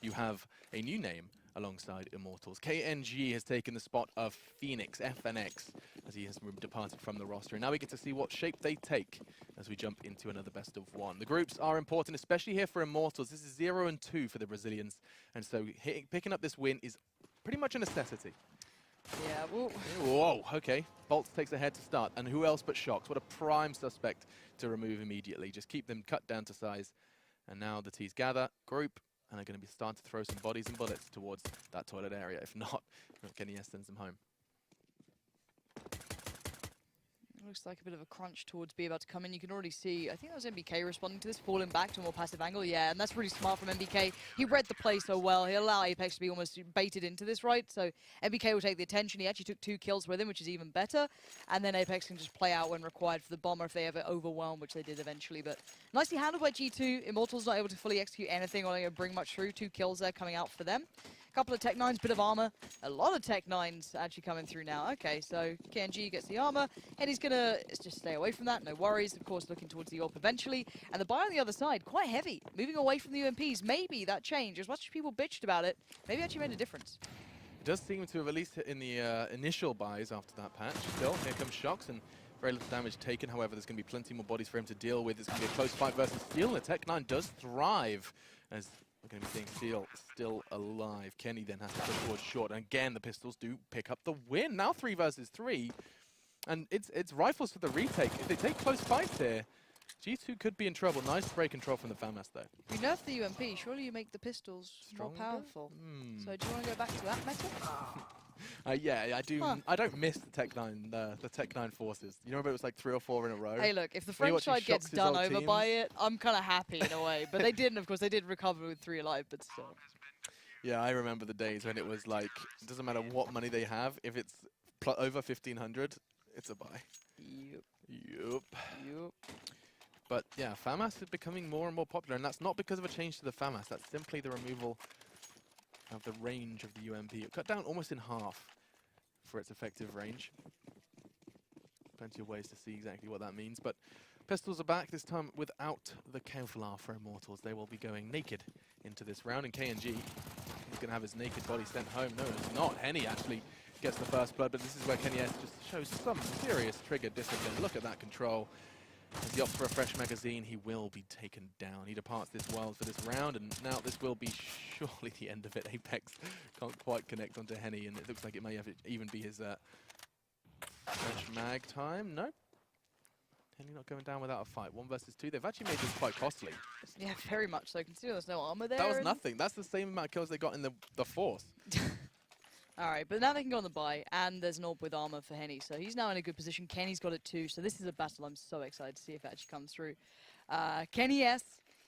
you have a new name alongside Immortals. KNG has taken the spot of Phoenix, FNX, as he has departed from the roster. And now we get to see what shape they take as we jump into another best of one. The groups are important, especially here for Immortals. This is 0-2 for the Brazilians. And so picking up this win is pretty much a necessity. Yeah, well... Whoa, okay. Bolts takes ahead to start. And who else but Shox? What a prime suspect to remove immediately. Just keep them cut down to size. And now the T's gather, group, and they're going to be starting to throw some bodies and bullets towards that toilet area. If not, Kenny S sends them home. Looks like a bit of a crunch towards B about to come in. You can already see, I think that was MBK responding to this, falling back to a more passive angle. Yeah, and that's really smart from MBK. He read the play so well. He allowed Apex to be almost baited into this, right? So MBK will take the attention. He actually took 2 kills with him, which is even better. And then Apex can just play out when required for the bomber if they ever overwhelm, which they did eventually. But nicely handled by G2. Immortals not able to fully execute anything or bring much through. 2 kills there coming out for them. Couple of Tech 9s, bit of armor. A lot of Tech 9s actually coming through now. Okay, so KNG gets the armor, and he's gonna just stay away from that, no worries. Of course, looking towards the AWP eventually. And the buy on the other side, quite heavy. Moving away from the UMPs, maybe that change, as much as people bitched about it, maybe actually made a difference. It does seem to have at least hit in the initial buys after that patch. Still, here comes Shox, and very little damage taken. However, there's going to be plenty more bodies for him to deal with. It's going to be a close fight versus Steel, and the Tech 9 does thrive as we're going to be seeing Steel still alive. Kenny then has to push towards short. And again, the Pistols do pick up the win. Now 3 versus 3. And it's rifles for the retake. If they take close fights here, G2 could be in trouble. Nice spray control from the FAMAS, though. You nerf the UMP. Surely you make the pistols Stronger? more powerful. So do you want to go back to that meta? Yeah, I do. Huh. I don't miss the Tech 9, the Tech 9 forces. You remember it was like 3 or 4 in a row? Hey, look, if the Were you French watching side gets Shox's done old over teams? by it, I'm kind of happy in a way. But they didn't, of course. They did recover with 3 alive, but still. Yeah, I remember the days when it was like, it doesn't matter what money they have, if it's over 1,500, it's a buy. Yup. Yup. Yup. But yeah, FAMAS is becoming more and more popular, and that's not because of a change to the FAMAS. That's simply the removal of the range of the UMP. It cut down almost in half for its effective range. Plenty of ways to see exactly what that means, but Pistols are back, this time without the Kevlar for Immortals. They will be going naked into this round, and KNG, he's going to have his naked body sent home. No, it's not. Henny actually gets the first blood, but this is where Kenny S just shows some serious trigger discipline. Look at that control. As he opts for a fresh magazine, he will be taken down. He departs this world for this round, and now this will be surely the end of it. Apex can't quite connect onto Henny, and it looks like it may have even be his fresh mag time. No. Henny not going down without a fight. 1 versus 2. They've actually made this quite costly. Yeah, very much so. Considering there's no armor there. That was nothing. That's the same amount of kills they got in the Force. All right, but now they can go on the buy, and there's an AWP with armor for Henny, so he's now in a good position. Kenny's got it too, so this is a battle I'm so excited to see if it actually comes through. Kenny, yes,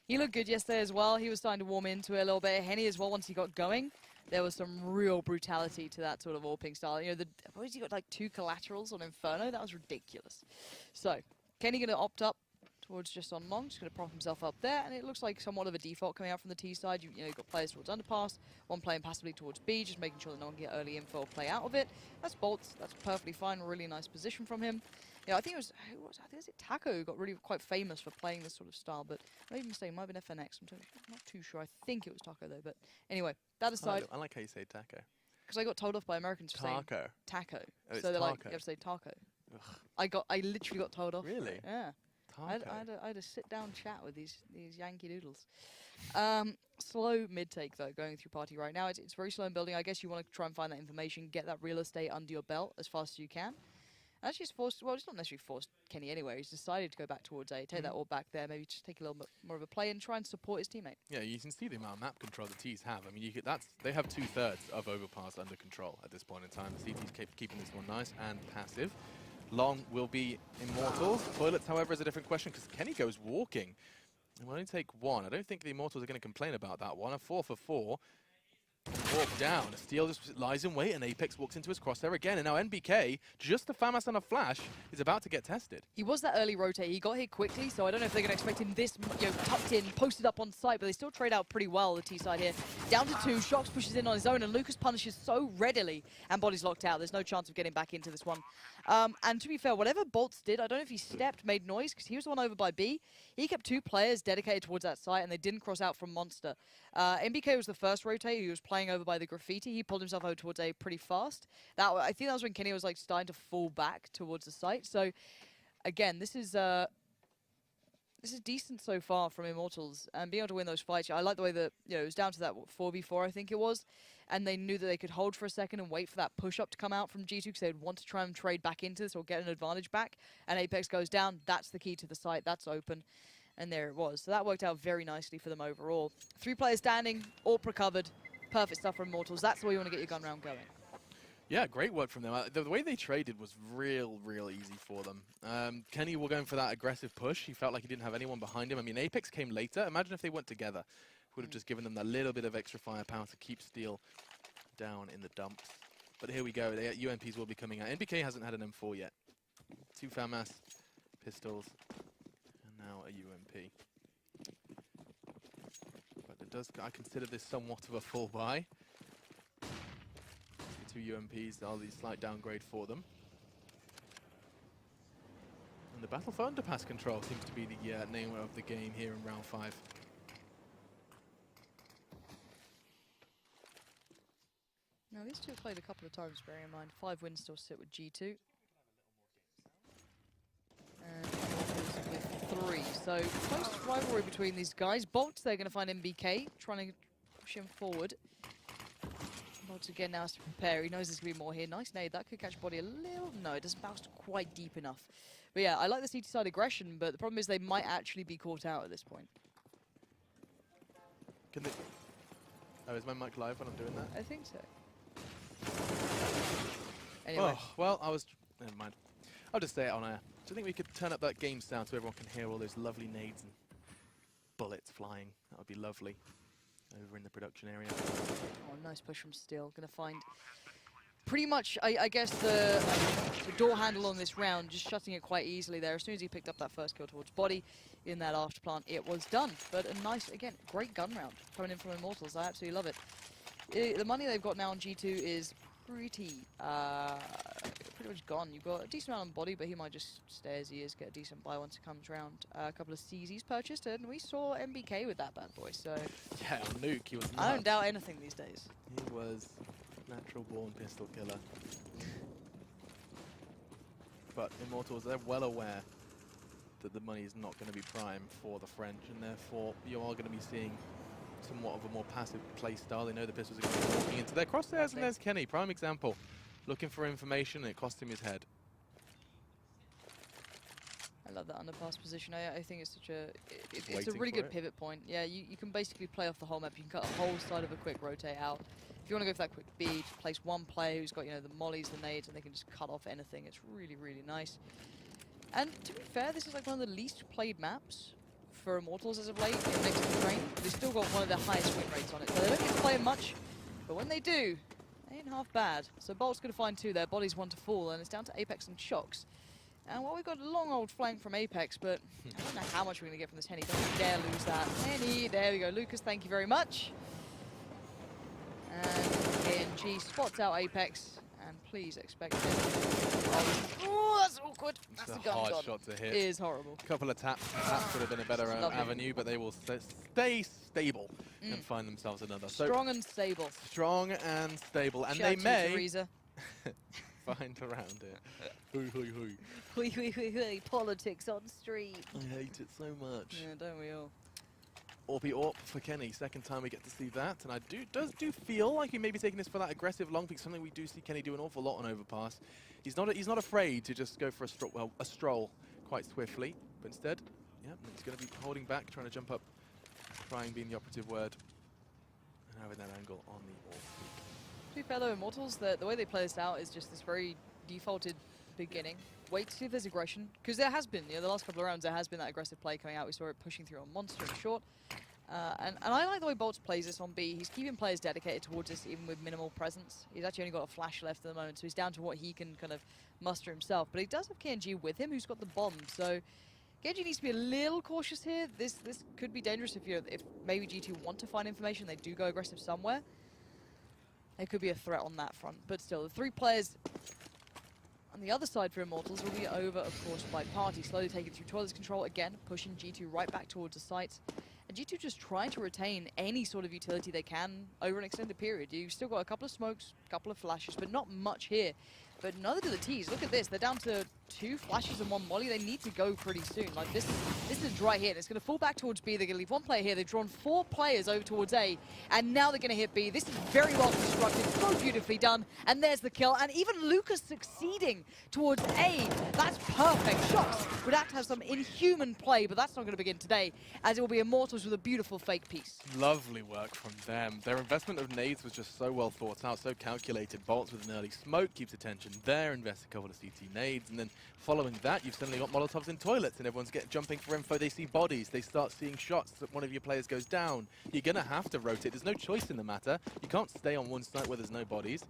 he looked good yesterday as well. He was starting to warm into it a little bit. Henny as well, once he got going, there was some real brutality to that sort of AWPing style. You know, what has he got, like 2 collaterals on Inferno? That was ridiculous. So, Kenny going to opt up towards just on long, just going to prop himself up there, and it looks like somewhat of a default coming out from the T side. You know, you've got players towards underpass, one playing passively towards B, just making sure that no one can get early info or play out of it. That's Bolts, that's perfectly fine, really nice position from him. Yeah, I think it was, I think it was Taco who got really quite famous for playing this sort of style, but I made a mistake, it might have been FNX, I'm not too sure. I think it was Taco though, but anyway, that aside. I like how you say taco. Because I got told off by Americans for saying taco. Oh, so they're like, taco. you have to say taco. Ugh. I literally got told off. Really? Yeah. I had a sit-down chat with these Yankee Doodles. Slow mid-take, though, going through party right now. It's very slow in building. I guess you want to try and find that information, get that real estate under your belt as fast as you can. Actually, it's forced, well, it's not necessarily forced Kenny anywhere. He's decided to go back towards A, take that all back there, maybe just take a little bit more of a play and try and support his teammate. Yeah, you can see the amount of map control the T's have. I mean, they have 2/3 of overpass under control at this point in time. The CT's keeping this one nice and passive. Long will be Immortals. Toilets, however, is a different question because Kenny goes walking. And will only take 1. I don't think the Immortals are going to complain about that one. A 4 for 4. Walk down. Steel just lies in wait, and Apex walks into his crosshair again. And now NBK, just a FAMAS and a flash, is about to get tested. He was that early rotate. He got hit quickly, so I don't know if they're going to expect him this, tucked in, posted up on site, but they still trade out pretty well, the T-side here. Down to 2, Shox pushes in on his own, and Lucas punishes so readily, and Body's locked out. There's no chance of getting back into this one. And to be fair, whatever Bolts did, I don't know if he stepped, made noise, because he was the one over by B. He kept 2 players dedicated towards that site, and they didn't cross out from Monster. NBK was the first rotate. He was playing over by the graffiti. He pulled himself over towards A pretty fast. I think that was when Kenny was like starting to fall back towards the site. So again, this is decent so far from Immortals, and being able to win those fights. I like the way that it was down to that 4v4, I think it was, and they knew that they could hold for a second and wait for that push up to come out from G2 because they'd want to try and trade back into this or get an advantage back. And Apex goes down. That's the key to the site. That's open. And there it was. So that worked out very nicely for them overall. 3 players standing, AWP recovered. Perfect stuff from Immortals. That's the way you want to get your gun round going. Yeah, great work from them. The way they traded was real easy for them. Kenny were going for that aggressive push. He felt like he didn't have anyone behind him. I mean, Apex came later. Imagine if they went together. Would have just given them that little bit of extra firepower to keep Steel down in the dumps. But here we go. UMPs will be coming out. NBK hasn't had an M4 yet. 2 FAMAS pistols. Now a UMP. But I consider this somewhat of a full buy. The 2 UMPs are the slight downgrade for them. And the battle for underpass control seems to be the name of the game here in round 5. Now these two have played a couple of times, bearing in mind 5 wins still sit with G2. And with 3. So close rivalry between these guys. Bolts, they're going to find MBK, trying to push him forward. Bolts again now has to prepare. He knows there's going to be more here. Nice nade. That could catch Body a little. No, it doesn't bounce quite deep enough. But yeah, I like the CT side aggression, but the problem is they might actually be caught out at this point. Can they... Oh, is my mic live when I'm doing that? I think so. Anyway. Oh, well, never mind. I'll just say it on air. Do you think we could turn up that game sound so everyone can hear all those lovely nades and bullets flying? That would be lovely over in the production area. Oh, nice push from Steel. Gonna find pretty much, I guess, the door handle on this round, just shutting it quite easily there. As soon as he picked up that first kill towards Body in that after plant, it was done. But a nice, again, great gun round coming in from Immortals. I absolutely love it. The money they've got now on G2 is pretty much gone. You've got a decent amount on Body, but he might just stay as he is, get a decent buy once it comes round. A couple of CZs purchased, and we saw MBK with that bad boy, so... Yeah, on Nuke, he was nuts. I don't doubt anything these days. He was natural born pistol killer. But Immortals, they're well aware that the money is not going to be prime for the French, and therefore you are going to be seeing somewhat of a more passive play style. They know the pistols are going to be walking into their crosshairs, and there's Kenny, prime example. Looking for information, and it cost him his head. I love that underpass position. I think it's such a... It's a really good pivot point. Yeah, you can basically play off the whole map. You can cut a whole side of a quick rotate out. If you want to go for that quick B, just place one player who's got, the mollies, the nades, and they can just cut off anything. It's really nice. And to be fair, this is like one of the least played maps for Immortals as of late in next to Train. They've still got one of the highest win rates on it. So they don't get to play it much, but when they do, they ain't half bad. So Bolt's going to find 2 there. Body's 1 to fall, and it's down to Apex and Shox. And well, we've got a long old flank from Apex, but I don't know how much we're going to get from this Henny. Don't dare lose that. Henny, there we go. Lucas, thank you very much. And KNG spots out Apex, and please expect him. Oh, that's awkward. That's a gun hard gone. shot to hit. It is horrible. A couple of taps would have been a better avenue, but they will stay stable and find themselves another. Strong and stable. Strong and stable, and Shout they out to may Teresa. find around it. Hoo, hoo, hoo. Hui, politics on stream. I hate it so much. Yeah, don't we all? Orpy Orp for Kenny. Second time we get to see that, and I do feel like he may be taking this for that aggressive long peek. Something we do see Kenny do an awful lot on overpass. He's not afraid to just go for a stroll quite swiftly, but instead, yeah, he's going to be holding back, trying to jump up, trying being the operative word, and having that angle on the Orp. To be fair though, Immortals, the way they play this out is just this very defaulted beginning. Wait to see if there's aggression, because there has been, the last couple of rounds there has been that aggressive play coming out. We saw it pushing through on Monster and Short, And I like the way Bolts plays this on B. He's keeping players dedicated towards this even with minimal presence. He's actually only got a flash left at the moment, so he's down to what he can kind of muster himself. But he does have KNG with him, who's got the bomb. So KNG needs to be a little cautious here. This could be dangerous if maybe G2 want to find information. They do go aggressive somewhere. There could be a threat on that front. But still, the 3 players on the other side for Immortals will be over, of course, by Party. Slowly taking through Toilets control again, pushing G2 right back towards the site. And G2 just trying to retain any sort of utility they can over an extended period. You've still got a couple of smokes, a couple of flashes, but not much here. But neither do the T's. Look at this. They're down to 2 flashes and 1 molly. They need to go pretty soon. Like, this is dry hit. It's going to fall back towards B. They're going to leave 1 player here. They've drawn 4 players over towards A. And now they're going to hit B. This is very well constructed. So beautifully done. And there's the kill. And even Lucas succeeding towards A. That's perfect. Shox would have to have some inhuman play, but that's not going to begin today, as it will be Immortals with a beautiful fake piece. Lovely work from them. Their investment of nades was just so well thought out, so calculated. Bolts with an early smoke keeps attention there, invest a couple of CT nades, and then following that, you've suddenly got Molotovs in toilets, and everyone's jumping for info. They see bodies, they start seeing shots that one of your players goes down. You're going to have to rotate. There's no choice in the matter. You can't stay on one site where there's no bodies.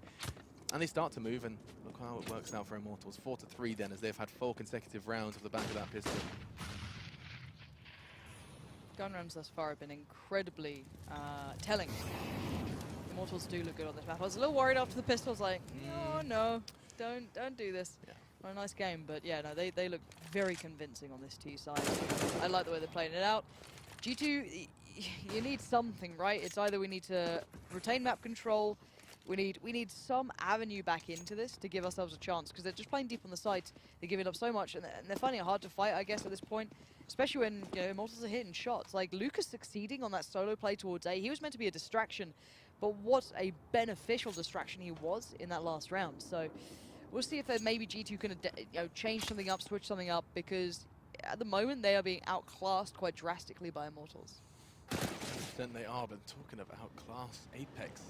And they start to move, and look how it works out for Immortals. 4-3 then, as they've had 4 consecutive rounds of the back of that pistol. Gun rounds thus far have been incredibly telling. Immortals do look good on this map. I was a little worried after the pistol. I was like, no, don't do this. Yeah. Not a nice game, but yeah, no, they look very convincing on this T side. I like the way they're playing it out. G2, you need something, right? It's either we need to retain map control, we need some avenue back into this to give ourselves a chance, because they're just playing deep on the site. They're giving up so much, and they're finding it hard to fight, I guess, at this point. Especially when, you know, Immortals are hitting shots. Like, Lucas succeeding on that solo play towards A. He was meant to be a distraction, but what a beneficial distraction he was in that last round. So we'll see if maybe G2 can change something up, switch something up, because at the moment they are being outclassed quite drastically by Immortals. Then they are, but talking of outclass, Apex.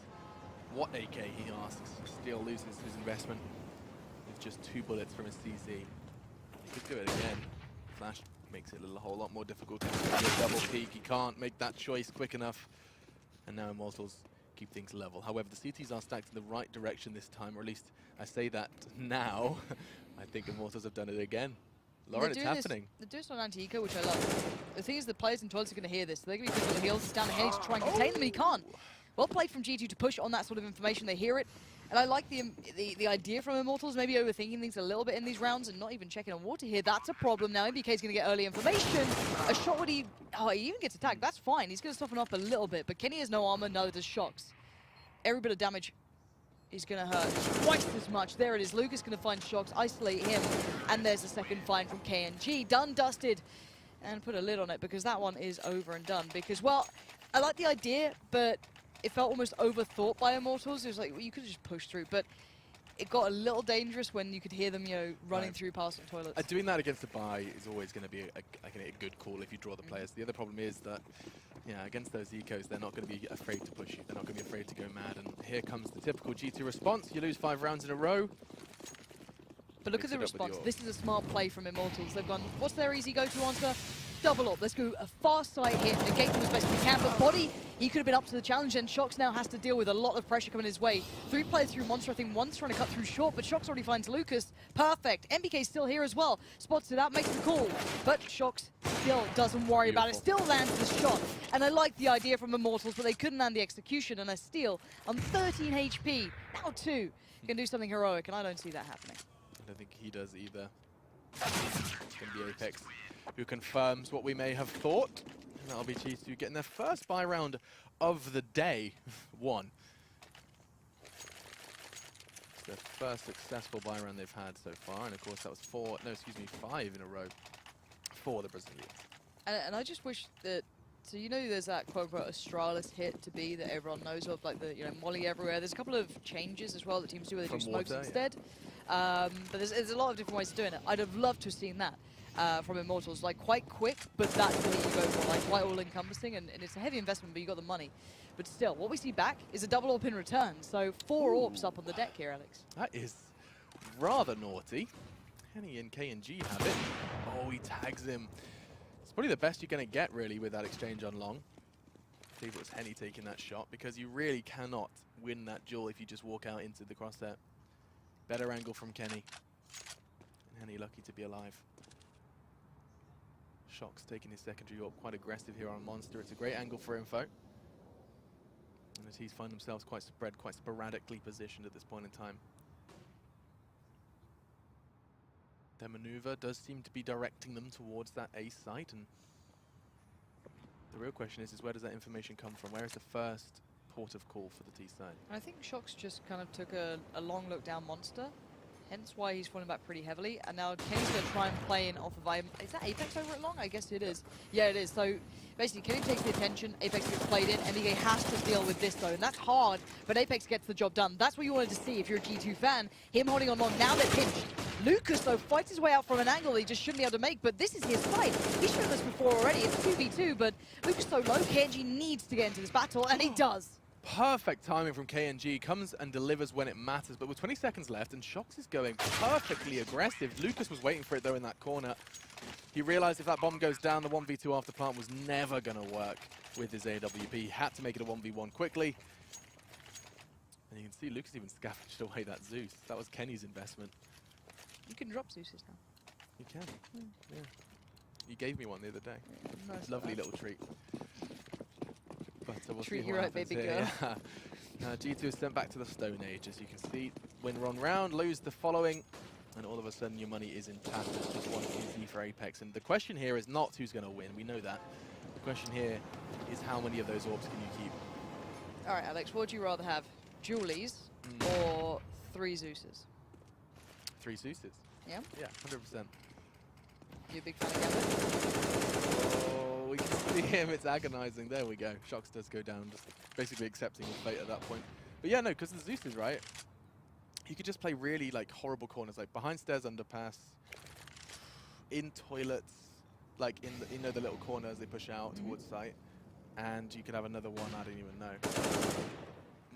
What AK, he asks. Steel loses his investment with just 2 bullets from his CC. He could do it again. Flash makes it a whole lot more difficult. A double peek, he can't make that choice quick enough. And now Immortals keep things level. However, the CTs are stacked in the right direction this time, or at least I say that now. I think Immortals have done it again. Lauren, it's happening. They're doing this on anti-eco, which I love. The thing is, the players in toilets are going to hear this. So they're going to be putting the heels down ahead to try and contain them, and he can't. Well played from G2 to push on that sort of information. They hear it. And I like the idea from Immortals, maybe overthinking things a little bit in these rounds and not even checking on water here. That's a problem. Now MBK is going to get early information. A shot would he even gets attacked. That's fine. He's going to soften up a little bit. But Kenny has no armor, neither does Shox. Every bit of damage is going to hurt twice as much. There it is. Lucas going to find Shox, isolate him. And there's a second find from KNG. Done, dusted. And put a lid on it, because that one is over and done. Because, well, I like the idea, but it felt almost overthought by Immortals. It was like, well, you could have just pushed through, but it got a little dangerous when you could hear them, running through past the toilets. Doing that against the buy is always going to be a good call if you draw the players. The other problem is that, against those ecos, they're not going to be afraid to push you. They're not going to be afraid to go mad. And here comes the typical G2 response. You lose 5 rounds in a row. But look at the response. This is a smart play from Immortals. They've gone, what's their easy go-to answer? Double up. Let's go a far side hit, negate them as best we can. But Body, he could have been up to the challenge, and Shox now has to deal with a lot of pressure coming his way. 3 players through Monster. I think one's trying to cut through short, but Shox already finds Lucas. Perfect. MBK's still here as well. Spots it out, makes the call. But Shox still doesn't worry about it. Still lands the shot. And I like the idea from Immortals, but they couldn't land the execution. And a steal on 13 HP. Now 2. Can do something heroic, and I don't see that happening. I don't think he does either. It's going to be Apex who confirms what we may have thought. And that'll be G2 getting their first buy round of the day. 1. It's their first successful buy round they've had so far. And of course that was 5 in a row for the Brazilians. And I just wish that, so there's that quote-unquote Astralis hit to B that everyone knows of, like the molly everywhere. There's a couple of changes as well that teams do where they do smokes instead. Yeah. But there's a lot of different ways of doing it. I'd have loved to have seen that from Immortals, like quite quick, but that's what you go for, like quite all-encompassing, and it's a heavy investment, but you got the money. But still, what we see back is a double AWP in return, so 4 AWPs up on the deck here, Alex. That is rather naughty. Henny and KNG have it. Oh, he tags him. It's probably the best you're going to get, really, with that exchange on long. I believe it was Henny taking that shot, because you really cannot win that duel if you just walk out into the crosshair. Better angle from Kenny. And Henny lucky to be alive. Shock's taking his secondary up, quite aggressive here on Monster. It's a great angle for info. And the T's find themselves quite spread, quite sporadically positioned at this point in time. Their maneuver does seem to be directing them towards that A site, and the real question is where does that information come from? Where is the first port of call for the T side? I think Shox just kind of took a long look down Monster, hence why he's falling back pretty heavily. And now Kenny's going to try and play in off of is that Apex over at long? I guess it is. Yeah, it is. So basically, Kenny takes the attention, Apex gets played in, MBK has to deal with this though, and that's hard, but Apex gets the job done. That's what you wanted to see if you're a G2 fan. Him holding on long, now they're pinched. Lucas, though, fights his way out from an angle he just shouldn't be able to make, but this is his fight. He's shown this before already. It's 2v2, but Lucas so low, KNG needs to get into this battle, and he does. Perfect timing from KNG, comes and delivers when it matters, but with 20 seconds left, and Shox is going perfectly aggressive. Lucas was waiting for it, though, in that corner. He realized if that bomb goes down, the 1v2 after plant was never going to work with his AWP. He had to make it a 1v1 quickly. And you can see Lucas even scavenged away that Zeus. That was Kenny's investment. You can drop Zeus's now. You can, yeah. You gave me one the other day. Yeah, nice. Lovely little treat. But we'll Treat see you what right, happens baby here. girl. Yeah. G2 is sent back to the Stone Age, as you can see. Win one round, lose the following, and all of a sudden your money is in tatters. Just one easy for Apex. And the question here is not who's going to win. We know that. The question here is how many of those orbs can you keep? All right, Alex, what would you rather have? Julies or 3 Zeuses? 3 Zeuses. Yeah? Yeah, 100%. You a big fan of Gambit? Oh, we can see him. It's agonizing. There we go. Shox does go down, just basically accepting his fate at that point. But yeah, no, because the Zeus is right. You could just play really like horrible corners, like behind stairs underpass, in toilets, like in the, you know, the little corners they push out towards site, and you could have another one I don't even know.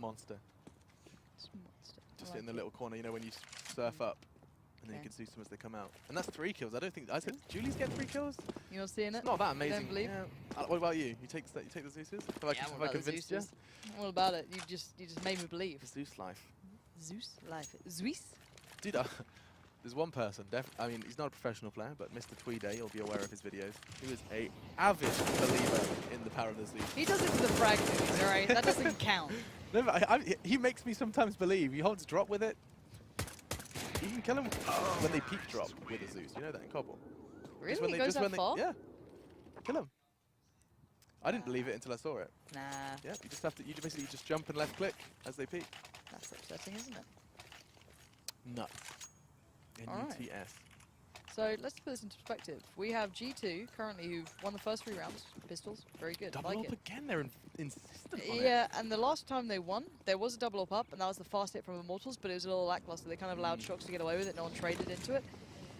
Monster. Just in the little corner, you know, when you surf up. And then you can see them as they come out. And that's 3 kills. I don't think... I said, Julie's getting 3 kills? You're seeing it? It's not that amazing. Don't believe? Yeah. What about you? You take the Zeus's? Have I convinced you? All about it. You just made me believe. Zeus life. Zeus life. Zeus? Dude, there's one person, I mean, he's not a professional player, but Mr. Tweeday, you'll be aware of his videos. He was a avid believer in the power of the Zeus. He does it for the frag movies, alright? That doesn't count. No, but he makes me sometimes believe. He holds drop with it. You can kill him when they peak drop with a Zeus. You know that in Cobble. Really? He goes that far? Yeah. Kill him. I didn't believe it until I saw it. Nah. Yeah, you just have to, you basically just jump and left click as they peak. That's upsetting, isn't it? Nuts. N-U-T-S. So let's put this into perspective. We have G2 currently who've won the first 3 rounds. Pistols, very good. Double up again, they're insistent on it. Yeah, and the last time they won, there was a double up, and that was the fast hit from Immortals, but it was a little lackluster. They kind of allowed Shox to get away with it. No one traded into it.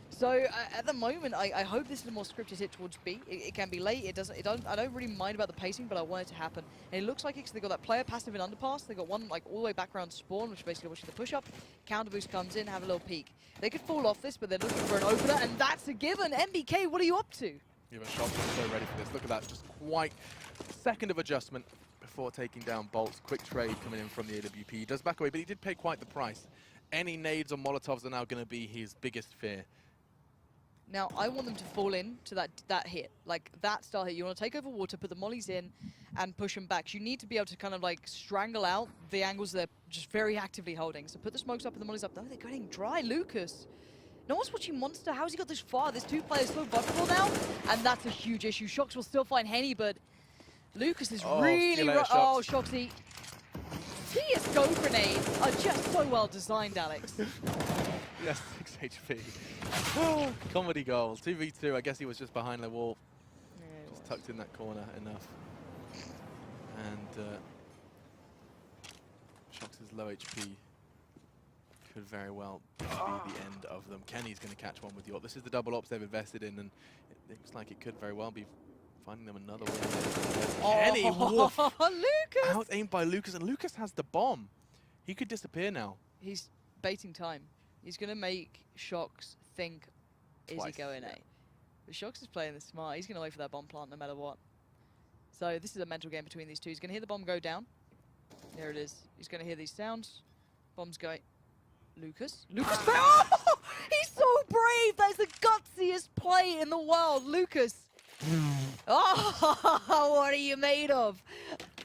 So at the moment, I hope this is a more scripted hit towards B. It can be late. I don't really mind about the pacing, but I want it to happen. And it looks like they got that player passive in underpass. They got one like all the way back around spawn, which is basically watching the push up. Counter boost comes in, have a little peek. They could fall off this, but they're looking for an opener, and that's a given. MBK, what are you up to? Yeah, but Shox is so ready for this. Look at that, just quite second of adjustment before taking down Bolts. Quick trade coming in from the AWP. He does back away, but he did pay quite the price. Any nades or Molotovs are now going to be his biggest fear. Now, I want them to fall in to that hit, like that start hit. You want to take over water, put the mollies in, and push them back. You need to be able to kind of like strangle out the angles they're just very actively holding. So put the smokes up and the mollies up. No, they're getting dry. Lucas. No one's watching Monster. How's he got this far? There's 2 players so vulnerable now, and that's a huge issue. Shox will still find Henny, but Lucas is really... Oh, Shoxy. CSGO grenades are just so well designed, Alex. Yes, 6 HP. Oh, comedy goal. 2v2. I guess he was just behind the wall. Yeah, just tucked in that corner enough. And Shox's low HP could very well be the end of them. Kenny's going to catch one with York. This is the double ops they've invested in, and it looks like it could very well be finding them another win. Kenny, woof! Lucas! Out-aimed by Lucas, and Lucas has the bomb. He could disappear now. He's baiting time. He's going to make Shox think, is he going A? But Shox is playing this smart. He's going to wait for that bomb plant no matter what. So this is a mental game between these two. He's going to hear the bomb go down. There it is. He's going to hear these sounds. Bomb's going. Lucas? Lucas? Oh! He's so brave! That is the gutsiest play in the world, Lucas! Oh, what are you made of?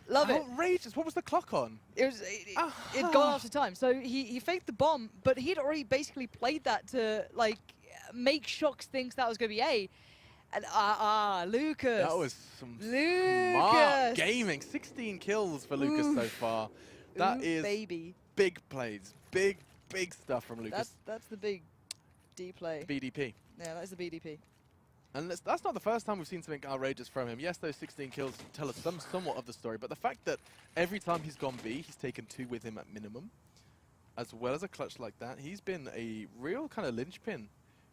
Love it. Outrageous. What was the clock on? It gone after time. So he faked the bomb, but he had already basically played that to like make Shocks think that was going to be A. And Lucas. That was some smart gaming. 16 kills for Lucas so far. That is baby. Big plays. Big stuff from Lucas. That's the big D play. BDP. Yeah, that's the BDP. And that's not the first time we've seen something outrageous from him. Yes, those 16 kills tell us somewhat of the story, but the fact that every time he's gone B, he's taken 2 with him at minimum, as well as a clutch like that, he's been a real kind of linchpin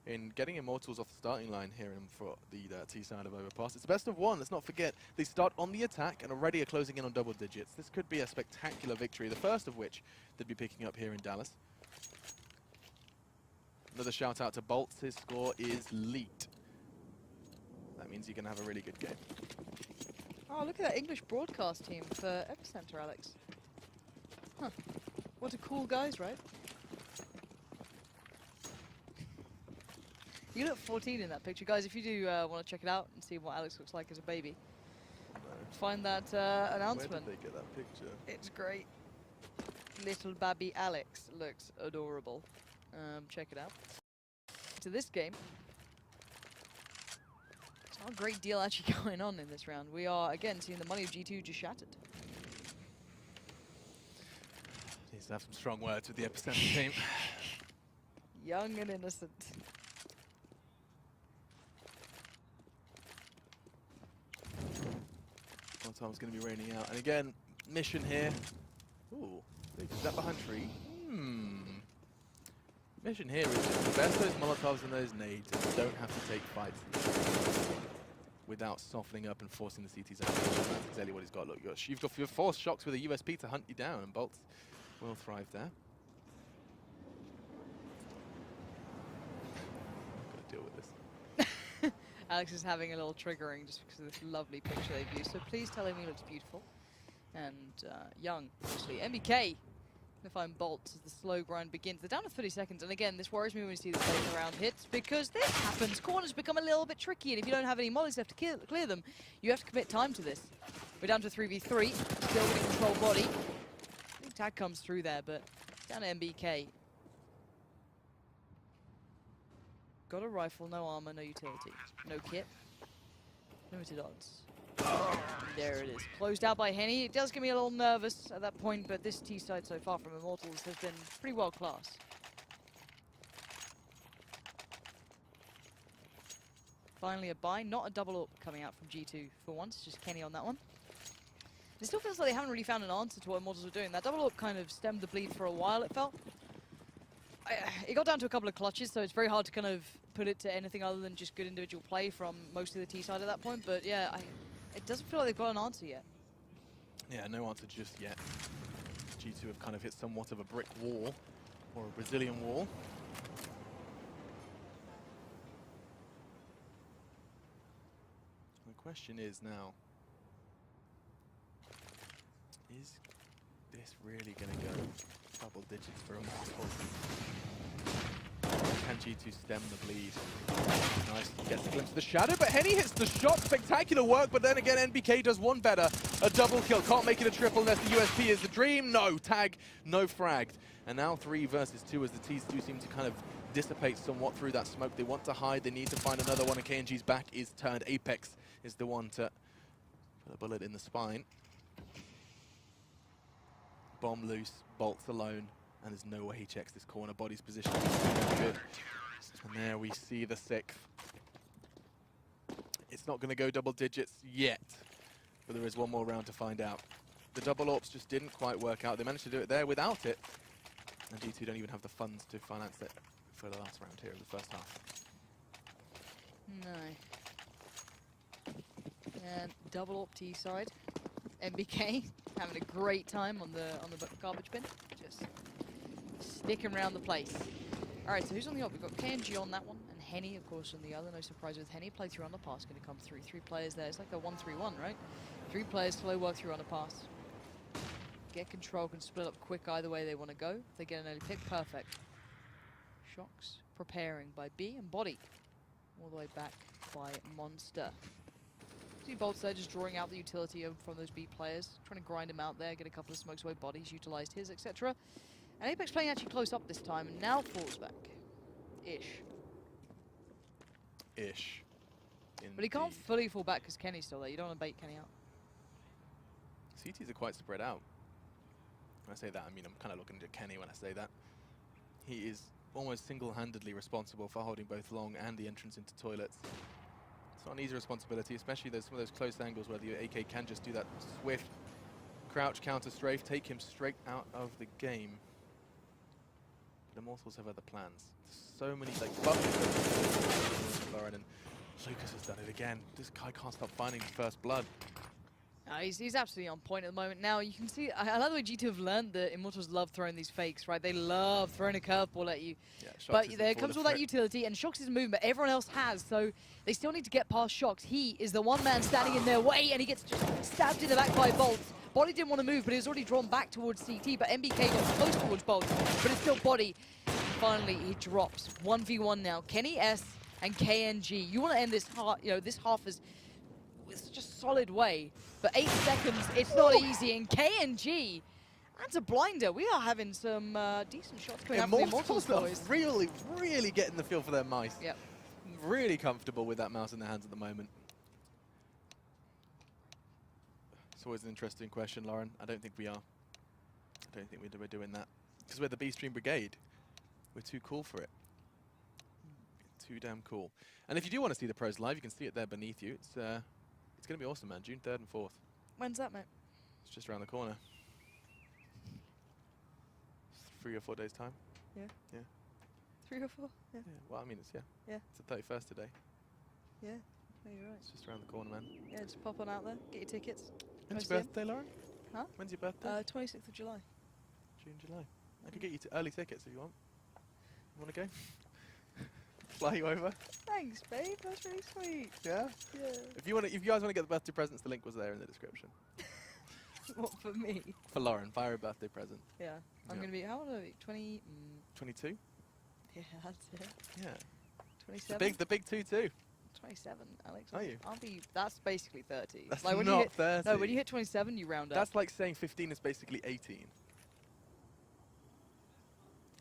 in getting Immortals off the starting line here for the T side of Overpass. It's a best of 1. Let's not forget, they start on the attack and already are closing in on double digits. This could be a spectacular victory, the first of which they'd be picking up here in Dallas. Another shout out to Bolts. His score is Leet. That means you can have a really good game. Oh, look at that English broadcast team for Epicenter, Alex. Huh. What a cool guys, right? You look 14 in that picture. Guys, if you do want to check it out and see what Alex looks like as a baby, find that announcement. Where did they get that picture? It's great. Little baby Alex looks adorable. Check it out. To this game. There's not a great deal actually going on in this round. We are, again, seeing the money of G2 just shattered. Needs to have some strong words with the Epicenter team. Young and innocent. One time's going to be raining out. And again, mission here. Ooh, is that behind tree? Mission here is to best those Molotovs and those nades and don't have to take fights without softening up and forcing the CT zone. That's exactly what he's got. Look, you've got your force Shocks with a USP to hunt you down, and Bolts will thrive there. I've got to deal with this. Alex is having a little triggering just because of this lovely picture they've used. So please tell him he looks beautiful and young, actually. MBK. If I'm Bolts as the slow grind begins. They're down to 30 seconds, and again, this worries me when we see the second round hits, because this happens. Corners become a little bit tricky, and if you don't have any mollies left to clear them, you have to commit time to this. We're down to 3v3, still getting control body. I think tag comes through there, but down to MBK. Got a rifle, no armor, no utility, no kit, limited odds. There it is. Closed out by Henny. It does get me a little nervous at that point, but this T side so far from Immortals has been pretty world class. Finally a buy, not a double up coming out from G2 for once, just Kenny on that one. It still feels like they haven't really found an answer to what Immortals were doing. That double up kind of stemmed the bleed for a while, it felt. It got down to a couple of clutches, so it's very hard to kind of put it to anything other than just good individual play from most of the T side at that point, but yeah, it doesn't feel like they've got an answer yet. Yeah, no answer just yet. G2 have kind of hit somewhat of a brick wall, or a Brazilian wall. The question is now, is this really going to go double digits for Immortals? Can G2 stem the bleed? Nice, gets a glimpse of the shadow, but Henny hits the shot. Spectacular work, but then again, NBK does one better. A double kill, can't make it a triple unless the USP is the dream. No, tag, no fragged. And now 3 versus 2 as the Ts do seem to kind of dissipate somewhat through that smoke. They want to hide, they need to find another one, and KNG's back is turned. Apex is the one to put a bullet in the spine. Bomb loose, Bolts alone. And there's no way he checks this corner. Body's position is good. And there we see the 6th. It's not going to go double digits yet, but there is one more round to find out. The double AWPs just didn't quite work out. They managed to do it there without it. And G2 don't even have the funds to finance it for the last round here of the first half. No. And double AWP T side. MBK having a great time on the garbage bin. Just sticking around the place. Alright, so who's on the AWP? We've got KNG on that one, and Henny, of course, on the other. No surprise with Henny. Play through underpass going to come through. 3 players there. It's like a 1-3-1, right? 3 players, slow work through underpass. Get control, can split up quick either way they want to go. If they get an early pick, perfect. Shocks preparing by B and Body. All the way back by Monster. See Bolts there just drawing out the utility from those B players. Trying to grind him out there, get a couple of smokes away. Body's utilized his, etc. And Apex playing actually close up this time and now falls back. Ish. But he can't fully fall back because Kenny's still there. You don't want to bait Kenny out. CTs are quite spread out. When I say that, I mean I'm kind of looking at Kenny when I say that. He is almost single-handedly responsible for holding both long and the entrance into toilets. It's not an easy responsibility, especially some of those close angles where the AK can just do that swift crouch counter strafe, take him straight out of the game. But Immortals have other plans. So many like buttons. Lauren and Lucas has done it again. This guy can't stop finding first blood. He's absolutely on point at the moment. Now, you can see, I love the way G2 have learned that Immortals love throwing these fakes, right? They love throwing a curveball at you. Yeah, but there comes all that utility, and Shocks is moving, but everyone else has, so they still need to get past Shocks. He is the one man standing in their way, and he gets just stabbed in the back by Bolts. Body didn't want to move, but he was already drawn back towards CT, but MBK got close towards Bolts, but it's still Body. Finally, he drops. 1v1 now. Kenny S and KNG. You want to end this half, this half is such a solid way. But 8 seconds, it's not easy. And KNG, that's a blinder. We are having some decent shots coming out from the Immortals boys. Really, really getting the feel for their mice. Yep. Really comfortable with that mouse in their hands at the moment. It's always an interesting question, Lauren. I don't think we are. I don't think we're doing that. Because we're the B-Stream Brigade. We're too cool for it. Too damn cool. And if you do want to see the pros live, you can see it there beneath you. It's going to be awesome, man. June 3rd and 4th. When's that, mate? It's just around the corner. 3 or 4 days' time. Yeah. Yeah. 3 or 4? Yeah. Well, I mean, it's Yeah. It's the 31st today. Yeah. No, you're right. It's just around the corner, man. Yeah, just pop on out there. Get your tickets. When's your birthday, Lauren? Huh? When's your birthday? 26th of July. June, July. I could get you early tickets if you want. You want to go? Fly you over? Thanks, babe. That's really sweet. Yeah? Yeah. If you guys want to get the birthday presents, the link was there in the description. What, for me? For Lauren, buy her a birthday present. Yeah. I'm going to be, how old are we? 20? 22? Yeah, that's it. Yeah. 27? The big 2-2. 27, Alex. Are you? That's basically 30. That's like when not you hit, 30. No, when you hit 27, you round up. That's like saying 15 is basically 18.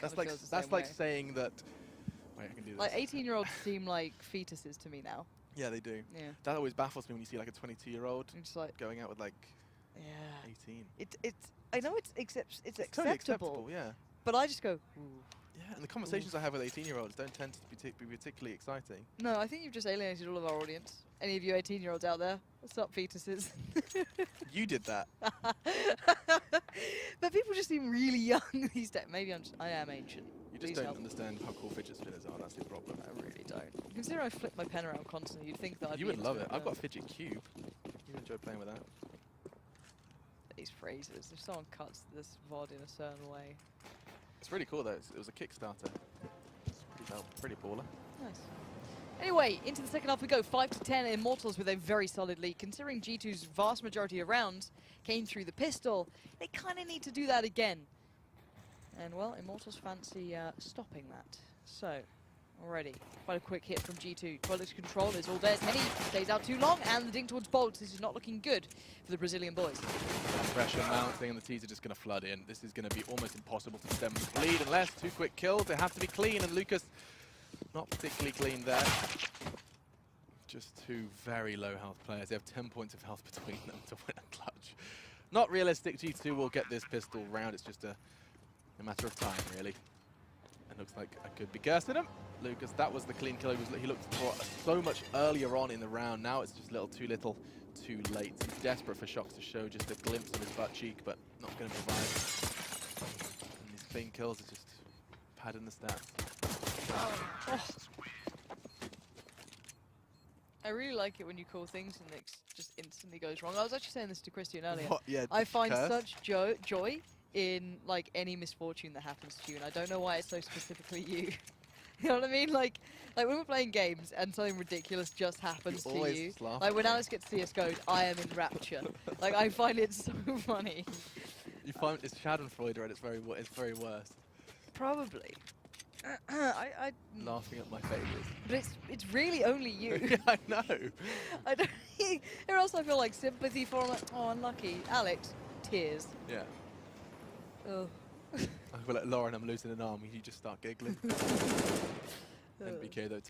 That's like saying that. Wait, I can do this. Like 18-year-olds seem like fetuses to me now. Yeah, they do. Yeah. That always baffles me when you see like a 22-year-old like going out with like yeah. 18. It's I know it's Totally acceptable. acceptable, yeah. But I just go, ooh. Yeah, and the conversations I have with 18-year-olds don't tend to be particularly exciting. No, I think you've just alienated all of our audience. Any of you 18-year-olds out there? What's up, fetuses? You did that. But people just seem really young these days. Maybe I am ancient. You just don't understand how cool fidget spinners are. That's the problem. I really don't. Considering I flip my pen around constantly, you'd think that I'd You be would love into it. I've got a fidget cube. You enjoy playing with that. These phrases. If someone cuts this VOD in a certain way. It's really cool though. It was a Kickstarter. It's pretty baller. Nice. Anyway, into the second half we go. 5-10 Immortals with a very solid lead. Considering G2's vast majority of rounds came through the pistol, they kind of need to do that again. And well, Immortals fancy stopping that. So, already, quite a quick hit from G2. Toilet's control is all theirs. Henny stays out too long, and the dink towards Bolts. This is not looking good for the Brazilian boys. Pressure mounting, and the T's are just going to flood in. This is going to be almost impossible to stem the lead unless 2 quick kills. They have to be clean, and Lucas not particularly clean there. Just 2 very low health players. They have 10 points of health between them to win a clutch. Not realistic. G2 will get this pistol round. It's just a matter of time, really. And looks like I could be cursing him. Lucas, that was the clean kill he looked for so much earlier on in the round. Now it's just a little too little, too late. He's desperate for Shocks to show just a glimpse of his butt cheek, but not going to provide. And these clean kills are just padding the stats. Oh. I really like it when you call things and it just instantly goes wrong. I was actually saying this to Christian earlier. What? Yeah, I find such joy in like any misfortune that happens to you, and I don't know why it's so specifically you. You know what I mean? Like when we're playing games and something ridiculous just happens to always you. laugh Like at when me. Alex gets CS:GO'd, I am in rapture. Like I find it so funny. You find it's Schadenfreude at its very worst. Probably. I Laughing at my failures. but it's really only you. Yeah, I know. I don't. Or else I feel like sympathy for him. Like, oh, unlucky, Alex. Tears. Yeah. Oh. I feel like Lauren, I'm losing an arm. You just start giggling. NBK though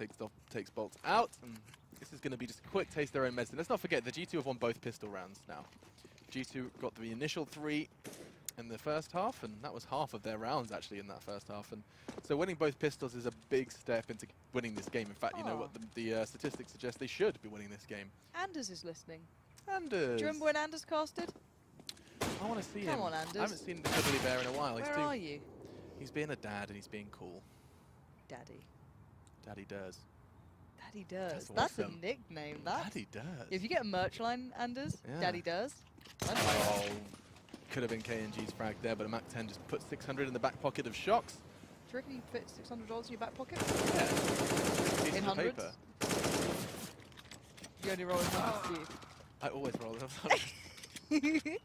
takes Bolts out, and this is going to be just a quick taste of their own medicine. Let's not forget the G2 have won both pistol rounds now. G2 got the initial 3 in the first half, and that was half of their rounds actually in that first half. And so winning both pistols is a big step into winning this game. In fact, you know what the statistics suggest they should be winning this game. Anders is listening. Anders. Do you remember when Anders casted? I want to see him. Come on, Anders. I haven't seen the Cuddly Bear in a while. Where are you? He's being a dad and he's being cool. Daddy. Daddy does. Daddy does. That's That's awesome. a nickname. That. Daddy does. If you get a merch line, Anders, Yeah. Daddy does. Oh, could have been KNG's frag there, but a Mac 10 just put 600 in the back pocket of Shocks. Do you reckon you fit $600 in your back pocket? Yeah. Piece In of hundreds? paper. You only roll in hundreds, I always roll it. Steve.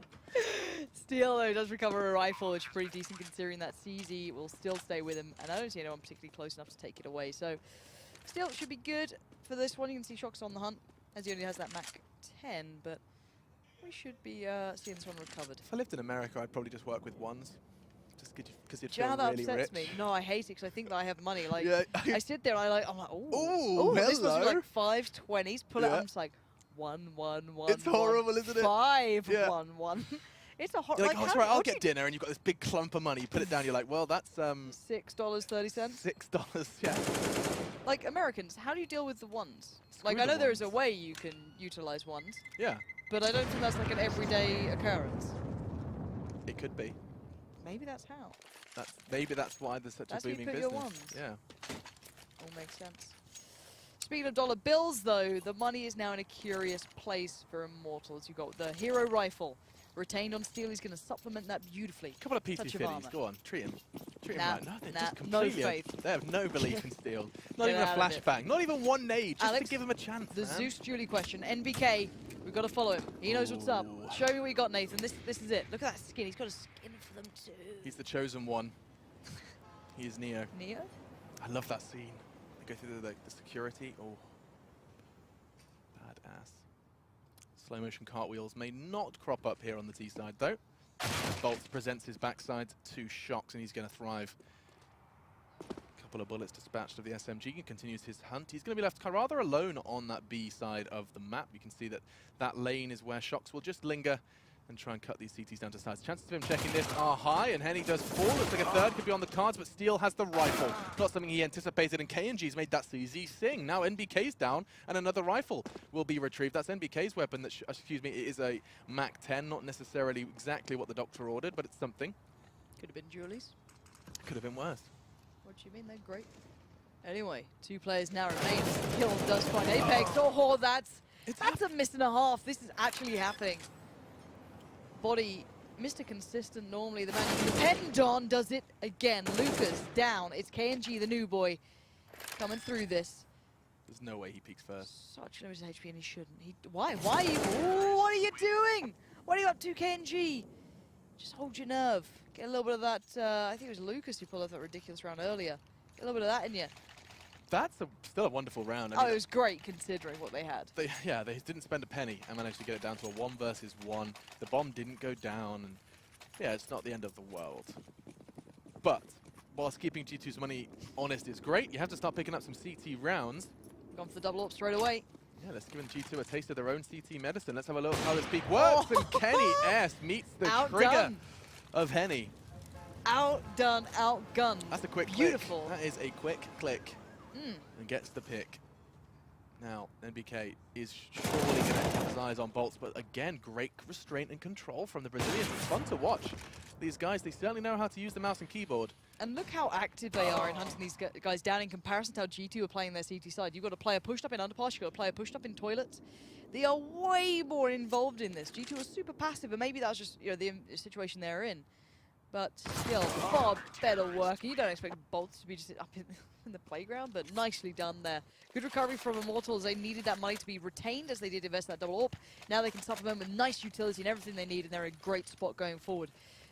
Steel, though, does recover a rifle, which is pretty decent considering that CZ will still stay with him, and I don't see anyone particularly close enough to take it away. So, Steel should be good for this one. You can see Shocks on the hunt, as he only has that Mac 10, but we should be seeing this one recovered. If I lived in America, I'd probably just work with ones. Just because you'd Do you know feel how that really upsets rich. me? No, I hate it because I think that I have money. Like, Yeah, I sit there and I'm like, Ooh, oh, this must be hello. like 5 20s. Pull it Yeah. up, I'm just like, 1 1 1. It's horrible, isn't it? 5 Yeah. 1 1. It's a You're like, oh, how- it's right, I'll what do get dinner, and you've got this big clump of money. You put it down, you're like, well, that's $6.30. $6. Yeah. Like Americans, how do you deal with the ones? Screw Like I the know there is a ones. way you can utilize ones, Yeah. but I don't think that's like an everyday occurrence. It could be. Maybe that's how. Maybe that's why there's such That's a where you booming put your business. ones. Yeah. All makes sense. Speaking of dollar bills, though, the money is now in a curious place for Immortals. You've got the hero rifle retained on Steel. He's going to supplement that beautifully. Couple of PC Touch of fillies. armor. Go on, treat him. Treat him Nah, right. No, they're nah, just no completely. faith. They have no belief in Steel. Not Get even a out of it. flashbang. Not even one nade. Just Alex, to give him a chance. The man. Zeus Julie question. NBK, we've got to follow him. He knows what's up. Ooh. Show me what you got, Nathan. This is it. Look at that skin. He's got a skin for them too. He's the chosen one. He is Neo. Neo? I love that scene. They go through the security. Oh. Badass. Slow motion cartwheels may not crop up here on the T side though. Bolt presents his backside to Shocks and he's going to thrive. Couple of bullets dispatched of the SMG. He continues his hunt. He's going to be left rather alone on that B side of the map. You can see that that lane is where Shocks will just linger and try and cut these CTs down to size. Chances of him checking this are high, and Henny does fall. Looks like a third could be on the cards, but Steel has the rifle. Not something he anticipated, and KNG's made that CZ sing. Now NBK's down, and another rifle will be retrieved. That's NBK's weapon. That excuse me, it is a Mac 10, not necessarily exactly what the doctor ordered, but it's something. Could have been Julie's. Could have been worse. What do you mean? They're great. Anyway, 2 players now remain. Kill does find Apex. Oh, that's a miss and a half. This is actually happening. Body, Mr. Consistent, normally the man you depend on, does it again. Lucas down. It's KNG, the new boy, coming through this. There's no way he peaks first. Such limited HP, and he shouldn't. Why? Why are you? Ooh, what are you doing? What are you up to, KNG? Just hold your nerve. Get a little bit of that. I think it was Lucas who pulled off that ridiculous round earlier. Get a little bit of that in you. That's still a wonderful round. I Oh, mean, it was great considering what they had. they didn't spend a penny and managed to get it down to a 1 versus 1. The bomb didn't go down, and yeah, it's not the end of the world. But whilst keeping G2's money honest is great, you have to start picking up some CT rounds. Gone for the double up straight away. Yeah, let's give G2 a taste of their own CT medicine. Let's have a look how this peak works. And Kenny S meets the trigger Outdone. of Henny. Outdone, outgunned. That's a quick Beautiful. click. That is a quick click. And gets the pick. Now, NBK is surely going to have his eyes on Bolts, but again, great restraint and control from the Brazilians. It's fun to watch. These guys, they certainly know how to use the mouse and keyboard. And look how active they are in hunting these guys down in comparison to how G2 are playing their CT side. You've got a player pushed up in underpass, you've got a player pushed up in toilets. They are way more involved in this. G2 are super passive, and maybe that's just the situation they're in. But still, far better work. And you don't expect Bolts to be just up in the playground, but nicely done there. Good recovery from Immortals. They needed that money to be retained as they did invest that double AWP. Now they can supplement with nice utility and everything they need, and they're in a great spot going forward.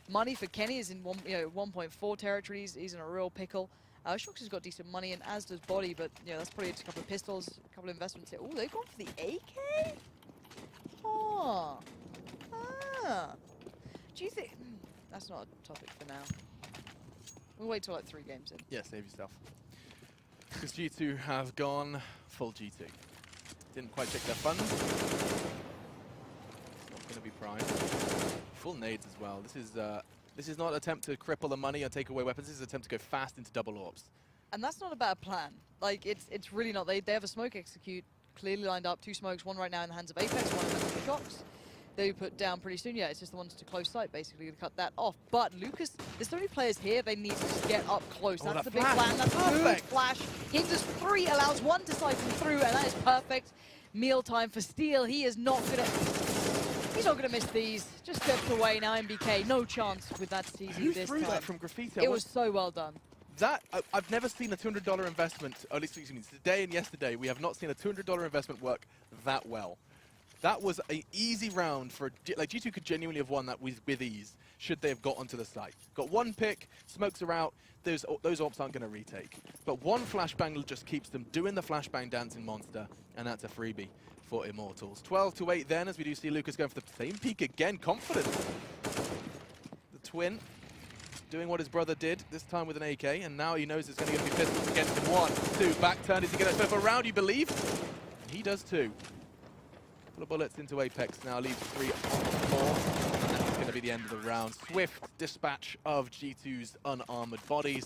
Money for Kenny is in 1.4 territories. He's in a real pickle. Shox has got decent money, and as does Body, but that's probably just a couple of pistols, a couple of investments here. Oh, they've gone for the AK? Oh. Ah. Do you think... That's not a topic for now. We'll wait till like 3 games in. Yeah, save yourself. Because G2 have gone full G2. Didn't quite check their funds. Not going to be prime. Full nades as well. This is not an attempt to cripple the money or take away weapons. This is an attempt to go fast into double AWPs. And that's not a bad plan. Like, it's really not. They have a smoke execute clearly lined up. 2 smokes, one right now in the hands of Apex, one in the hands of Shox. They put down pretty soon. Yeah, it's just the ones to close sight, basically, to cut that off. But Lucas, there's so many players here, they need to just get up close. Oh, that's the big plan. That's perfect. a good flash. Hinders 3, allows 1 to siphon through, and that is perfect. Meal time for Steel. He's not gonna miss these. Just stepped away now. MBK, no chance with that CZ Who this threw time. that from Graffiti? It was so well done. That I've never seen a $200 investment. Or at least, excuse me, today and yesterday we have not seen a $200 investment work that well. That was an easy round for like G2 could genuinely have won that with ease should they have got onto the site. Got 1 pick, smokes are out. Those AWPs aren't going to retake. But 1 flashbang just keeps them doing the flashbang dance in Monster, and that's a freebie for Immortals. 12-8 then, as we do see Lucas going for the same peak again, confident. The twin doing what his brother did, this time with an AK, and now he knows it's going to be pistols against him. 1, 2, back turn. Is he going to flip around, you believe? He does too. Couple of bullets into Apex now, leaves 3 more. And that's going to be the end of the round. Swift dispatch of G2's unarmored bodies.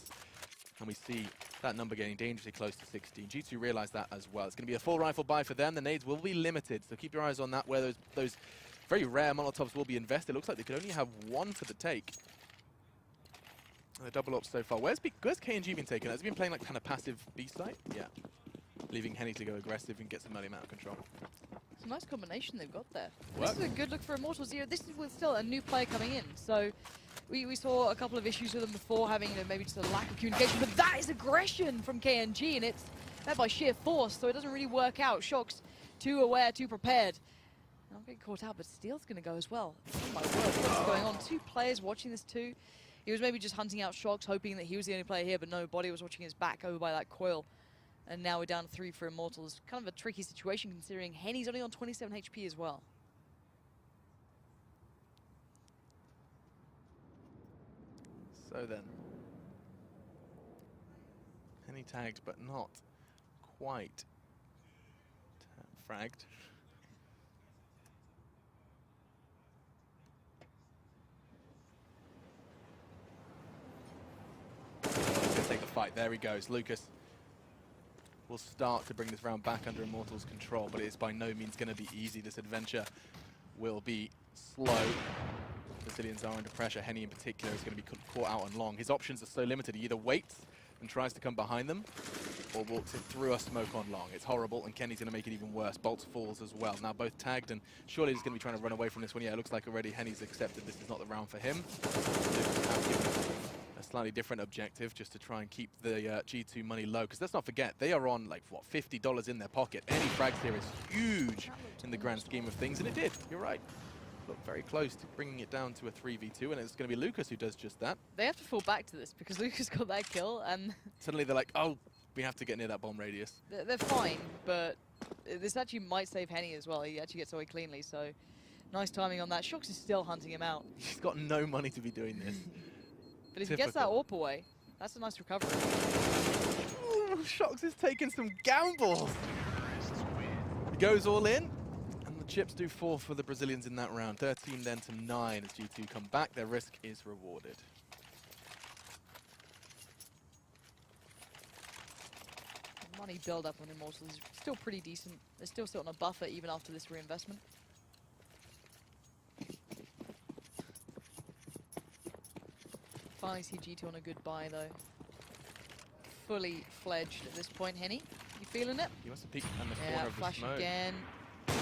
And we see that number getting dangerously close to 16. G2 realize that as well. It's going to be a full rifle buy for them. The nades will be limited, so keep your eyes on that, where those very rare Molotovs will be invested. It looks like they could only have 1 for the take. And the double up so far. Where's KNG been taken? Has he been playing like kind of passive B site? Yeah. Leaving Henny to go aggressive and get some early amount of control. It's a nice combination they've got there. Work. This is a good look for Immortals here. This is with still a new player coming in, so we saw a couple of issues with them before, having maybe just a lack of communication, but that is aggression from KNG, and it's that by sheer force, so it doesn't really work out. Shox, too aware, too prepared. Not getting caught out, but Steel's going to go as well. Oh my word, what's going on? 2 players watching this too. He was maybe just hunting out Shox, hoping that he was the only player here, but no, Body was watching his back over by that coil. And now we're down to 3 for Immortals. Kind of a tricky situation considering Henny's only on 27 HP as well. So then, Henny tagged, but not quite fragged. He's gonna take the fight. There he goes, Lucas. Will start to bring this round back under Immortals' control, but it is by no means going to be easy. This adventure will be slow. Brazilians are under pressure. Henny in particular is going to be caught out on long. His options are so limited. He either waits and tries to come behind them, or walks it through a smoke on long. It's horrible, and Kenny's going to make it even worse. Bolts falls as well. Now both tagged, and surely he's going to be trying to run away from this one. Yeah, it looks like already Henny's accepted this is not the round for him. A slightly different objective, just to try and keep the G2 money low, because let's not forget, they are on like what, $50 in their pocket. Any frags here is huge in the grand scheme of things, and it did. You're right. Look very close to bringing it down to a 3v2, and it's going to be Lucas who does just that. They have to fall back to this because Lucas got that kill, and suddenly they're like, oh, we have to get near that bomb radius. They're fine, but this actually might save Henny as well. He actually gets away cleanly, so nice timing on that. Shox is still hunting him out. He's got no money to be doing this. But if he gets that AWP away, that's a nice recovery. Ooh, Shox is taking some gambles. He goes all in, and the chips do fall for the Brazilians in that round. 13 then to 9 as G2 come back. Their risk is rewarded. The money build up on Immortals is still pretty decent. They're still sitting on a buffer even after this reinvestment. Finally see G2 on a good buy though. Fully fledged at this point, Henny. You feeling it? He wants to peek on the corner of the flash smoke. again. Ooh,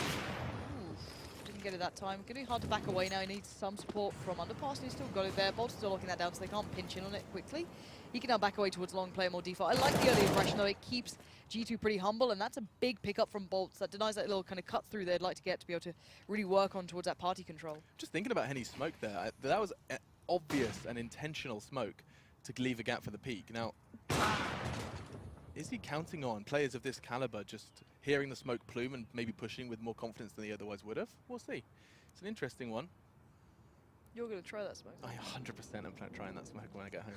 didn't get it that time. Gonna be hard to back away now. He needs some support from underpass, and he's still got it there. Bolt's still locking that down, so they can't pinch in on it quickly. He can now back away towards long, play more default. I like the early aggression, though. It keeps G2 pretty humble, and that's a big pickup from Bolts. That denies that little kind of cut through they'd like to get to be able to really work on towards that party control. Just thinking about Henny's smoke there, that was an obvious and intentional smoke to leave a gap for the peak. Now, is he counting on players of this caliber just hearing the smoke plume and maybe pushing with more confidence than they otherwise would have? We'll see. It's an interesting one. You're going to try that smoke? I 100% am trying that smoke when I get home.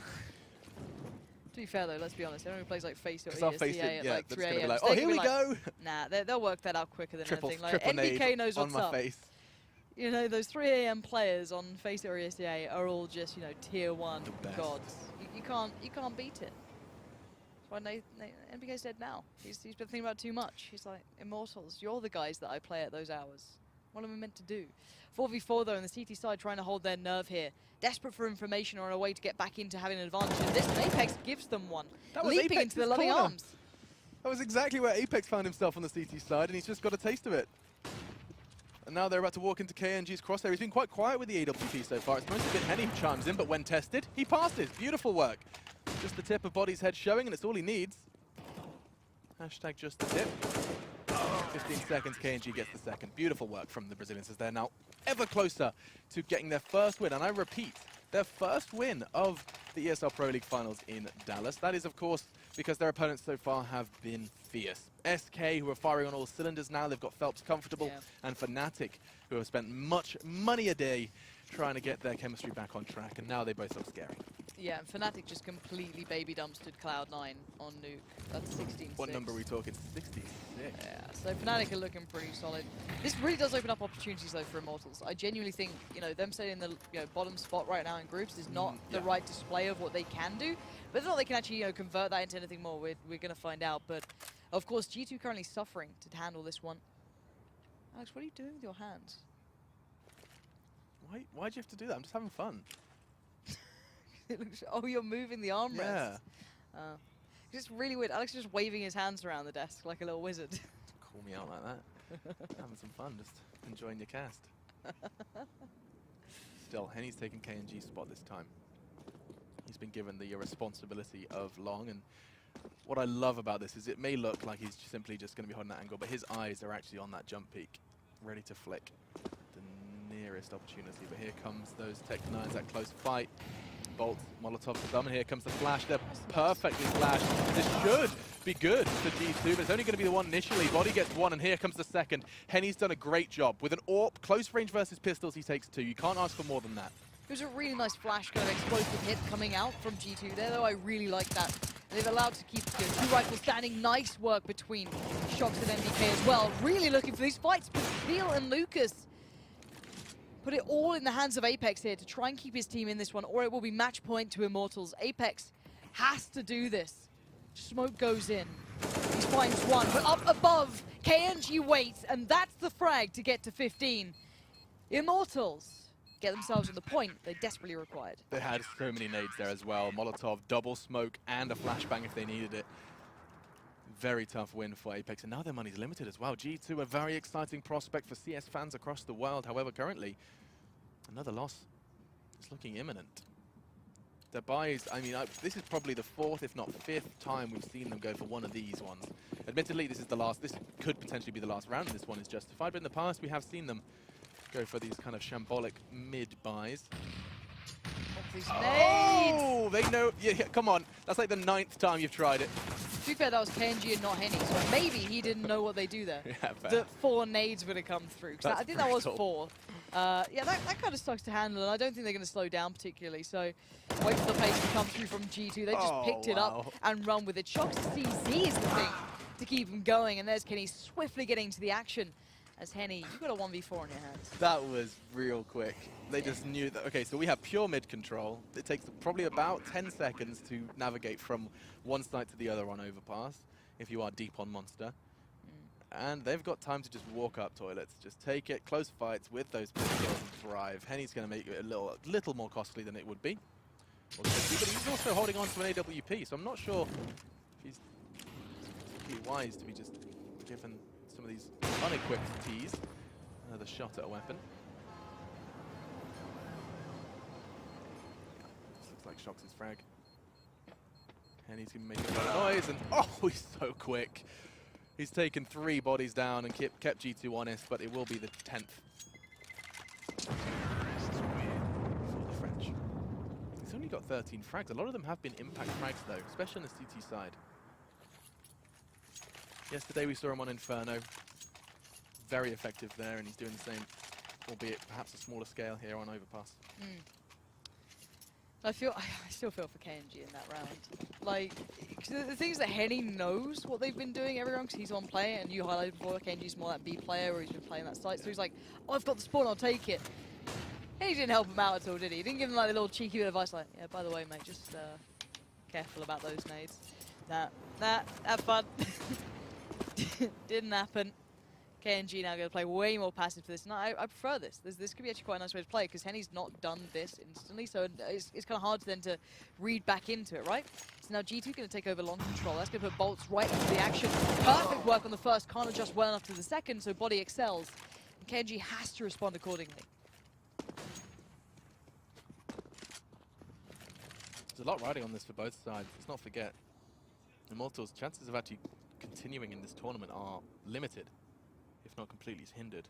To be fair, though, let's be honest. Anyone who plays like Face or 'Cause I'll face ESCA it, at yeah, like that's 3 gonna be a.m. like, so oh, they here can we be go! Nah, they'll work that out quicker than anything. Like, Triple NBK nade knows on what's my up. face. You know, those 3 a.m. players on Face or ESCA are all just, you know, tier 1 The best. gods. You can't beat it. That's why NBK's dead now. He's been thinking about it too much. He's like, Immortals, you're the guys that I play at those hours. What am I meant to do? 4v4 though, on the CT side trying to hold their nerve here. Desperate for information or a way to get back into having an advantage. And this Apex gives them one. That was Leaping into the Apex's loving corner. arms. That was exactly where Apex found himself on the CT side, and he's just got a taste of it. And now they're about to walk into KNG's crosshair. He's been quite quiet with the AWP so far. It's mostly been Henny who chimes in, but when tested, he passes. Beautiful work. Just the tip of Body's head showing, and it's all he needs. Hashtag just the tip. 15 seconds, KNG gets the second. Beautiful work from the Brazilians as they're now ever closer to getting their first win. And I repeat, their first win of the ESL Pro League finals in Dallas. That is, of course, because their opponents so far have been fierce. SK, who are firing on all cylinders now. They've got Phelps comfortable. Yeah. And Fnatic, who have spent much money a day trying to get their chemistry back on track. And now they both look scary. Yeah, and Fnatic just completely baby dumpstered Cloud9 on Nuke. That's 16-6. What number are we talking? 66. Yeah, so Fnatic are looking pretty solid. This really does open up opportunities though for Immortals. I genuinely think, you know, them staying in the bottom spot right now in groups is not the right display of what they can do. Whether or not they can actually, convert that into anything more, we're going to find out. But of course, G2 currently suffering to handle this one. Alex, what are you doing with your hands? Why'd you have to do that? I'm just having fun. Oh, you're moving the armrest. Yeah. It's really weird. Alex is just waving his hands around the desk like a little wizard. Call me out like that. Having some fun, just enjoying your cast. Still, Henny's taking KNG's spot this time. He's been given the responsibility of long, and what I love about this is it may look like he's simply just going to be holding that angle, but his eyes are actually on that jump peak, ready to flick the nearest opportunity. But here comes those Tech-9s, that close fight. Bolt, Molotov for them, and here comes the flash. They're perfectly flashed. This should be good for G2, but it's only going to be the one initially. Body gets one, and here comes the second. Henny's done a great job. With an AWP, close range versus pistols, he takes 2. You can't ask for more than that. It was a really nice flash kind of explosive hit coming out from G2 there, though. I really like that. And they've allowed to keep 2 rifles standing. Nice work between Shox and NBK as well. Really looking for these fights, but Phil and Lucas put it all in the hands of Apex here to try and keep his team in this one, or it will be match point to Immortals. Apex has to do this. Smoke goes in. He finds one, but up above, KNG waits, and that's the frag to get to 15. Immortals get themselves on the point they desperately required. They had so many nades there as well. Molotov, double smoke, and a flashbang if they needed it. Very tough win for Apex, and now their money's limited as well. G2, a very exciting prospect for CS fans across the world. However, currently, another loss is looking imminent. Their buys, I mean, this is probably the 4th, if not 5th time we've seen them go for one of these ones. Admittedly, this could potentially be the last round, and this one is justified, but in the past we have seen them go for these kind of shambolic mid-buys. Oh, they know, yeah, come on. That's like the 9th time you've tried it. To be fair, that was KNG and not Henny, so maybe he didn't know what they do there. Yeah, fair. The 4 nades would have come through. I think that was brutal. 4. Yeah, that kind of sucks to handle, and I don't think they're going to slow down particularly. So wait for the pace to come through from G2. They just picked it up and run with it. Shox CC is the thing to keep them going, and there's Kenny swiftly getting to the action. As Henny, you've got a 1v4 on your hands. That was real quick. They just knew that, okay, so we have pure mid control. It takes probably about 10 seconds to navigate from one side to the other on overpass, if you are deep on Monster. And they've got time to just walk up toilets, just take it, close fights with those pistols and drive. Henny's going to make it a little more costly than it would be. But he's also holding on to an AWP, so I'm not sure if he's particularly wise to be just given some of these unequipped tees. Another shot at a weapon. This looks like Shox' frag. And he's going to make a lot of noise, and oh, he's so quick. He's taken 3 bodies down and kept G2 honest, but it will be the 10th. This is weird for the French. He's only got 13 frags. A lot of them have been impact frags though, especially on the CT side. Yesterday we saw him on Inferno. Very effective there, and he's doing the same, albeit perhaps a smaller scale here on Overpass. I still feel for KNG in that round. Like, 'cause the thing is that Henny knows what they've been doing every round because he's on play, and you highlighted before KNG's more that B player where he's been playing that site, so he's like, oh, I've got the spawn, I'll take it. Henny didn't help him out at all, did he? He didn't give him like a little cheeky bit of advice like, yeah, by the way, mate, just careful about those nades. Nah, have fun. Didn't happen. KNG now going to play way more passive for this, and I prefer this. This could be actually quite a nice way to play, because Henny's not done this instantly, so it's kind of hard then to read back into it, right? So now G2 going to take over long control. That's going to put bolts right into the action. Perfect work on the first, can't adjust well enough to the second, so Body excels. And KNG has to respond accordingly. There's a lot riding on this for both sides. Let's not forget, Immortals' chances of actually continuing in this tournament are limited, if not completely hindered,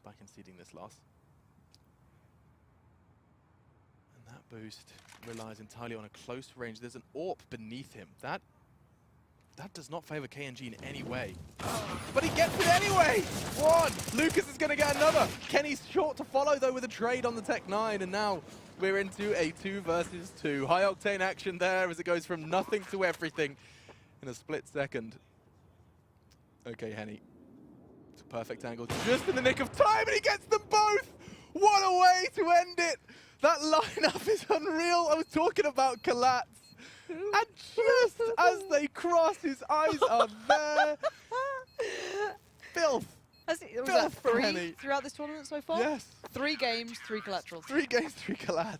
by conceding this loss. And that boost relies entirely on a close range. There's an AWP beneath him. That does not favor KNG in any way. But he gets it anyway! 1! Lucas is going to get another! Kenny's short to follow though with a trade on the Tech 9, and now we're into a 2 versus 2. High octane action there as it goes from nothing to everything in a split second. Okay, Henny. It's a perfect angle, just in the nick of time, and he gets them both! What a way to end it! That lineup is unreal. I was talking about Collatz. And just as they cross, his eyes are there. Filth. Was that Filth from 3 Henny. throughout this tournament so far? Yes. 3 games, 3 collaterals. 3 games, 3 Collatz.